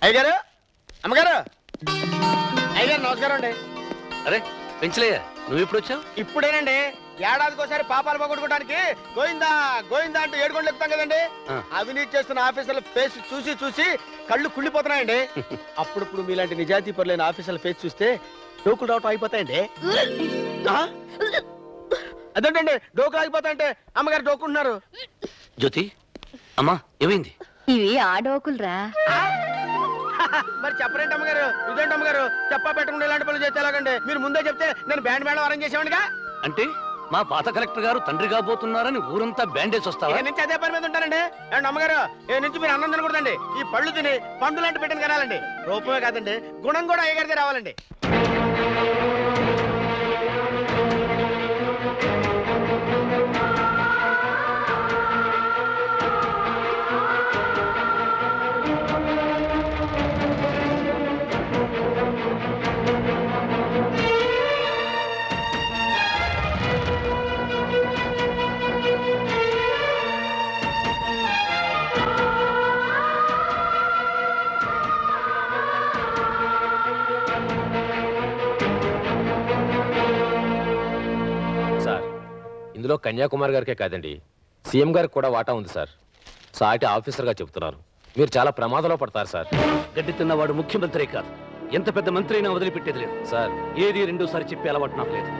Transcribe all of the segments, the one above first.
అయ్యగారు అమ్మగారు అయ్యగారు నమస్కారం అండి. అరే పెంచలేయా, నువ్వు ఎప్పుడు వచ్చావు? ఇప్పుడేనండి. ఏడాదికోసారి పాపాలు పోగొట్టుకోవడానికి గోయిందా గోయిందా అంటూ ఏడుకోండి ఎక్కుతాం కదండి. అవినీతి చేస్తున్న ఆఫీసర్ల ఫేస్ చూసి చూసి కళ్ళు కుళ్ళిపోతున్నాయండి. అప్పుడప్పుడు మీలాంటి నిజాయితీ పరులైన ఆఫీసర్ల ఫేస్ చూస్తే డోకులు రావటం అయిపోతాయండి. అదేంటండి డోకులు అయిపోతాయంటే అమ్మగారు డోకుంటున్నారు. జ్యోతి అమ్మా ఏమైంది? ఇవి ఆ డోకులరా. మరి చెప్పరేంటి అమ్మగారు? ఇదేంటి అమ్మగారు చెప్పా పెట్టకుండా ఇలాంటి పనులు చేస్తే ఎలాగండి? మీరు ముందే చెప్తే నేను బ్యాండ్ మేడం అరేంజ్ చేసేవాడిగా. అంటే మా పాత కలెక్టర్ గారు తండ్రి కాబోతున్నారని ఊరంతా బ్యాండేజ్ వస్తావా? ఏ నుంచి అదే పని మీద ఉంటానండి. అండ్ అమ్మగారు ఏ నుంచి మీరు అన్నం తినకూడదండి. ఈ పళ్ళు తిని పండు లాంటి పెట్టిన కనాలండి. రూపమే కాదండి గుణం కూడా అయ్యగారిదే రావాలండి. ఇందులో కన్యాకుమారి గారికే కాదండి, సీఎం గారికి కూడా వాటా ఉంది సార్. సాటి ఆఫీసర్గా చెప్తున్నారు, మీరు చాలా ప్రమాదంలో పడతారు సార్. గడ్డి తిన్నవాడు ముఖ్యమంత్రి కాదు, ఎంత పెద్ద మంత్రి అయినా వదిలిపెట్టేది లేదు సార్. ఏది రెండోసారి చెప్పి అలవాటు నాకు లేదు.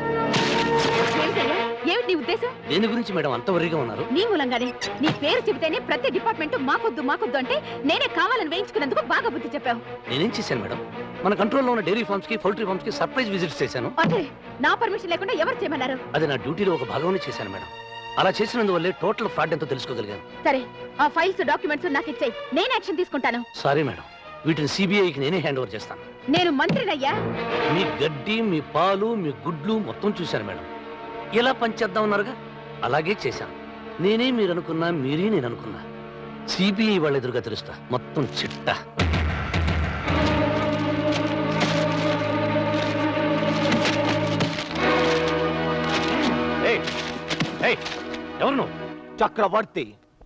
ఏమిటి నీ ఉద్దేశం? దేని గురించి మేడం అంత వరిగా ఉన్నారు? నీ మూలంగానే. నీ పేరు చెబితేనే ప్రతి డిపార్ట్మెంట్ మాకొద్దు మాకొద్దు అంటే నేనే కావాలని వేయించుకున్నందుకు బాగా బుద్ధి చెప్పావు. నేనేం చేశాను మేడం? మన కంట్రోల్లో ఉన్న డైరీ ఫార్మ్స్ కి పౌల్ట్రీ ఫార్మ్స్ కి సర్ప్రైజ్ విజిట్స్ చేశాను. అంటే నా పర్మిషన్ లేకుండా ఎవరు చేయమన్నారు? అది నా డ్యూటీలో ఒక భాగంలో చేశాను మేడం. అలా చేసినందువల్లే టోటల్ ఫ్రాడ్ ఎంతో తెలుసుకోగలిగాను. సరే, ఆ ఫైల్స్ డాక్యుమెంట్స్ నాకు ఇచ్చేయి, నేను యాక్షన్ తీసుకుంటాను. సారీ మేడం, వీటిని సిబిఐకి నేనే హ్యాండ్ ఓవర్ చేస్తాను. నేను మంత్రినయ్యా. మీ గడ్డి, మీ పాలు, మీ గుడ్లు మొత్తం చూశాను మేడం. ఎలా పనిచేద్దాం ఉన్నారుగా అలాగే చేశాను. నేనే మీరు అనుకున్నా, మీరే నేను అనుకున్నా. సిబిఐ వాళ్ళ ఎదురుగా తెలుస్తా మొత్తం చిట్టా. ఎవరు నువ్వు? చక్రవర్తి.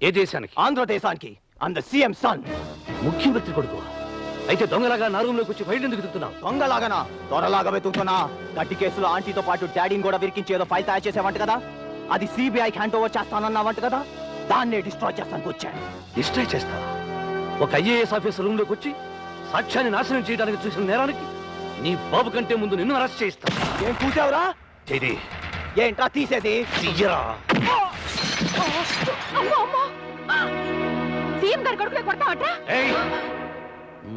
ఏ దేశానికి? ఆంధ్రదేశానికి. And CM son. ముఖ్యమంత్రి కొడుకు అయితే దొంగలాగా నా రూమ్ లోకి వచ్చి ఫైల్ ఎందుకు తిరుగుతున్నావు? దొంగలాగనా? దొరలాగా వెతుకుతున్నా. గట్టి కేసులో ఆంటీతో పాటు డాడీని కూడా విరికించేదో ఫైల్ తయారు చేసేవంట కదా, అది సిబిఐకి హ్యాండ్ ఓవర్ చేస్తానన్నావంట కదా, దాన్నే డిస్ట్రాయ్ చేస్తానికి వచ్చాను. డిస్ట్రాయ్ చేస్తావా? ఒక ఐఏఎస్ ఆఫీసర్ రూమ్ లోకి వచ్చి సాక్ష్యాన్ని నాశనం చేయడానికి చూసిన నేరానికి నీ బాబు కంటే ముందు నిన్ను అరెస్ట్ చేయిస్తా. ఏం చూసావురా? చేది ఏంట్రా తీసేది? తీయరా. సీఎం గారి కొడుకునే కొడతావట?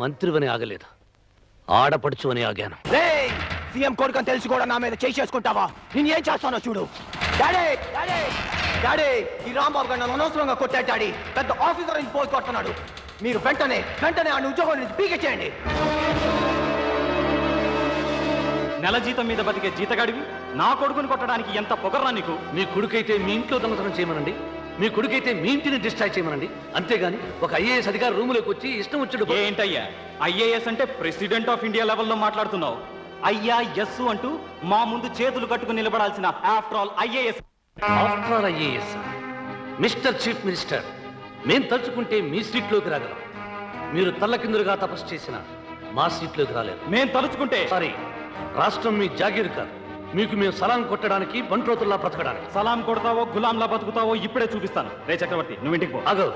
మంత్రివని ఆగలేదు, ఆడపడుచు అని ఆగాను. సీఎం కొడుకు అని తెలిసి కూడా నా మీద చేయి చేసుకుంటావా? నేను ఏం చేస్తానో చూడు. డాడీ డాడీ డాడీ, ఈ రాంబాబు గారు నన్ను అనవసరంగా కొట్టాడు డాడీ. పెద్ద ఆఫీసర్ నుంచి పోస్ట్ కొడుతున్నాడు. మీరు వెంటనే ఆ ఉద్యోగం నుంచి పీకెచ్చేయండి. నెల జీతం మీద బతికే జీతగాడివి నా కొడుకుని కొట్టడానికి ఎంత పొగర్రా నీకు? మీ కొడుకైతే మీ ఇంట్లో దొంగతనం చేయమనండి, మీ కొడుకైతే మీ ఇంటిని డిస్ట్రాయ్ చేయమనండి. అంతేగాని ఒక ఐఏఎస్ అధికారి రూములోకి వచ్చి ఇష్టం వచ్చాడు. ఏంటయ్యా ఐఏఎస్ అంటే ప్రెసిడెంట్ ఆఫ్ ఇండియా లెవెల్లో మాట్లాడుతున్నావు? అయ్యా ఎస్ అంటూ మా ముందు చేతులు కట్టుకుని నిలబడాల్సిన after all IAS. After all IAS mister chief minister, మేం తలుచుకుంటే మీ సీట్లోకి రాగలం. మీరు తల్లకిందులుగా తపస్సు చేసిన మా సీట్లోకి రాలేదు. మేం తలుచుకుంటే సారీ, రాష్ట్రం మీ జాగీరు కాదు. మీకు మేము సలాం కొట్టడానికి, బంట్రోతుల్లా బ్రతకడానికి. సలాం కొడతావో గులాంలా బతుకుతావో ఇప్పుడే చూపిస్తాను. రే చక్రవర్తి, నువ్వు ఇంటికి పో. ఆగో,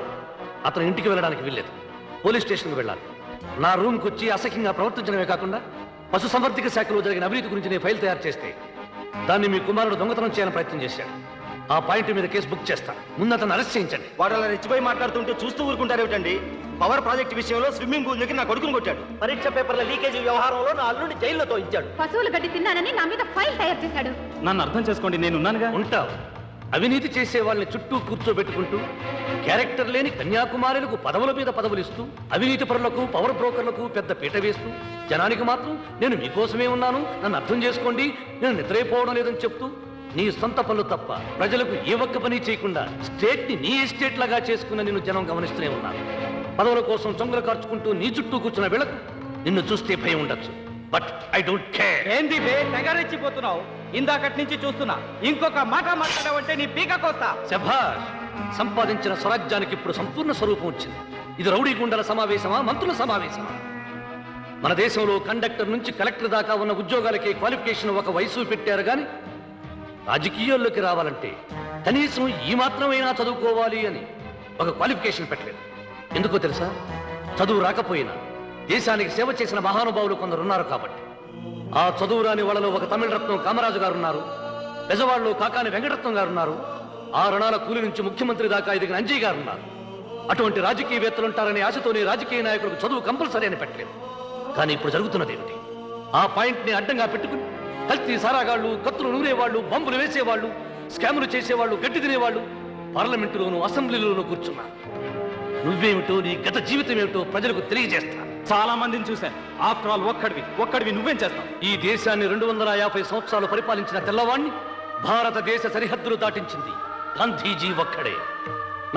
అతను ఇంటికి వెళ్ళడానికి వెళ్ళలేదు, పోలీస్ స్టేషన్కి వెళ్ళాలి. నా రూమ్కి వచ్చి అసహ్యంగా ప్రవర్తించడమే కాకుండా పశు సంవర్ధక శాఖలో జరిగిన అవినీతి గురించి నేను ఫైల్ తయారు చేస్తే దాన్ని మీ కుమారుడు దొంగతనం చేయాలని ప్రయత్నం చేశాడు. ఆ పాయింట్ మీద కేసు బుక్ చేస్తాను. ముందు అతను అరెస్ట్ చేయించండి. వాడు అలా రెచ్చిపోయి మాట్లాడుతుంటే చూస్తూ ఊరుకుంటారేమిటండి? పవర్ ప్రాజెక్ట్ విషయంలో స్విమ్మింగ్ పూల్ దగ్గర నా కొడుకుని కొట్టాడు. పరీక్ష పేపర్ల లీకేజీ వ్యవహారంలో నా అల్లుడిని జైల్లో తోయించాడు. పశువుల గడ్డి తిన్నానని నా మీద ఫైల్ తయారు చేశాడు. నన్ను అర్థం చేసుకోండి, నేనున్నానుగా. ఉంటావు. అవినీతి చేసే వాళ్ళని చుట్టూ కూర్చోబెట్టుకుంటూ క్యారెక్టర్ లేని కన్యాకుమారులకు పదవుల మీద పదవులు ఇస్తూ, అవినీతి పరులకు, పవర్ బ్రోకర్లకు పెద్ద పీట వేస్తూ, జనానికి మాత్రం నేను మీకోసమే ఉన్నాను, నన్ను అర్థం చేసుకోండి, నేను నిద్రైపోవడం లేదని చెప్తూ నీ సొంత పనులు తప్ప ప్రజలకు ఏ ఒక్క పని చేయకుండా స్టేట్ ని నీ ఎస్టేట్ లాగా చేసుకున్న నిన్ను జనం గమనిస్తూనే ఉన్నారు. పదవుల కోసం చొంగలు కార్చుకుంటూ నీ చుట్టూ కూర్చున్న వీళ్ళకు నిన్ను చూస్తే భయం ఉండొచ్చు, బట్ ఐ డోంట్ కేర్. ఏంది బే తెగరెచ్చిపోతున్నావు? ఇందాకటి నుంచి చూస్తున్నా, ఇంకొక మాట మాట్లాడావంటే నీ పీక కోస్తా. శభాష్, సంపాదించిన స్వరాజ్యానికి ఇప్పుడు సంపూర్ణ స్వరూపం వచ్చింది. ఇది రౌడీ గుండల సమావేశమా, మంత్రుల సమావేశమా? మన దేశంలో కండక్టర్ నుంచి కలెక్టర్ దాకా ఉన్న ఉద్యోగాలకి క్వాలిఫికేషన్ ఒక వయసు పెట్టారు కానీ రాజకీయాల్లోకి రావాలంటే కనీసం ఈ మాత్రమైనా చదువుకోవాలి అని ఒక క్వాలిఫికేషన్ పెట్టలేదు. ఎందుకో తెలుసా? చదువు రాకపోయినా దేశానికి సేవ చేసిన మహానుభావులు కొందరున్నారు కాబట్టి. ఆ చదువు రాని వాళ్ళలో ఒక తమిళ రత్నం కామరాజు గారు ఉన్నారు, పెజవాళ్ళు కాకాని వెంకటరత్నం గారు ఉన్నారు, ఆ రణాల కూలి నుంచి ముఖ్యమంత్రి దాకా ఎదిగిన అంజయ్ గారు ఉన్నారు. అటువంటి రాజకీయవేత్తలుంటారనే ఆశతోనే రాజకీయ నాయకులకు చదువు కంపల్సరీ అని పెట్టలేదు. కానీ ఇప్పుడు జరుగుతున్నది ఏమిటి? ఆ పాయింట్ని అడ్డంగా పెట్టుకుని కల్తీ సారాగాళ్ళు, కత్తులు నూరేవాళ్ళు, బాంబులు వేసేవాళ్ళు, స్కాములు చేసేవాళ్ళు, గడ్డి తినేవాళ్ళు పార్లమెంటులోను అసెంబ్లీలోనూ కూర్చున్నారు. నువ్వేమిటో, నీ గత జీవితం ఏమిటో ప్రజలకు తెలియజేస్తా. చాలా మందిని చూశాను. ఆఫ్టర్ ఆల్ ఒక్కడివి నువ్వేం చేస్తావు? ఈ దేశాన్ని 250 సంవత్సరాలు పరిపాలించిన తెల్లవాణ్ణి భారతదేశ సరిహద్దులు దాటించింది గాంధీజీ ఒక్కడే.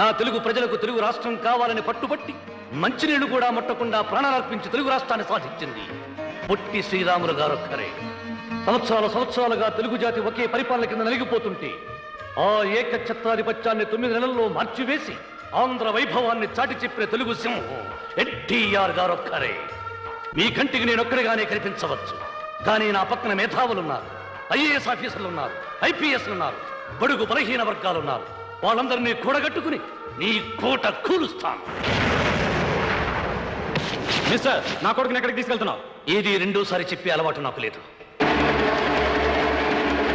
నా తెలుగు ప్రజలకు తెలుగు రాష్ట్రం కావాలని పట్టుబట్టి మంచినీళ్లు కూడా ముట్టకుండా ప్రాణాలర్పించి తెలుగు రాష్ట్రాన్ని సాధించింది పొట్టి శ్రీరాములు గారొక్కరే. సంవత్సరాలుగా తెలుగు జాతి ఒకే పరిపాలన కింద నలిగిపోతుంటే ఆ ఏకఛత్రాధిపత్యాన్ని 9 నెలల్లో మార్చివేసి ఆంధ్ర వైభవాన్ని చాటి చెప్పిన తెలుగు సింహం ఎన్టీఆర్ గారొక్కరే. మీ కంటికి నేనొక్కడిగానే కనిపించవచ్చు, కానీ నా పక్కన మేధావులున్నారు, ఐఏఎస్ ఆఫీసర్లు ఉన్నారు, ఐపీఎస్లు ఉన్నారు, బడుగు బలహీన వర్గాలున్నారు. వాళ్ళందరినీ కూడగట్టుకుని నీ కోట కూలుస్తాను. మిస్టర్, నా కొడుకుని ఎక్కడికి తీసుకెళ్తున్నావు? ఏది రెండోసారి చెప్పే అలవాటు నాకు లేదు.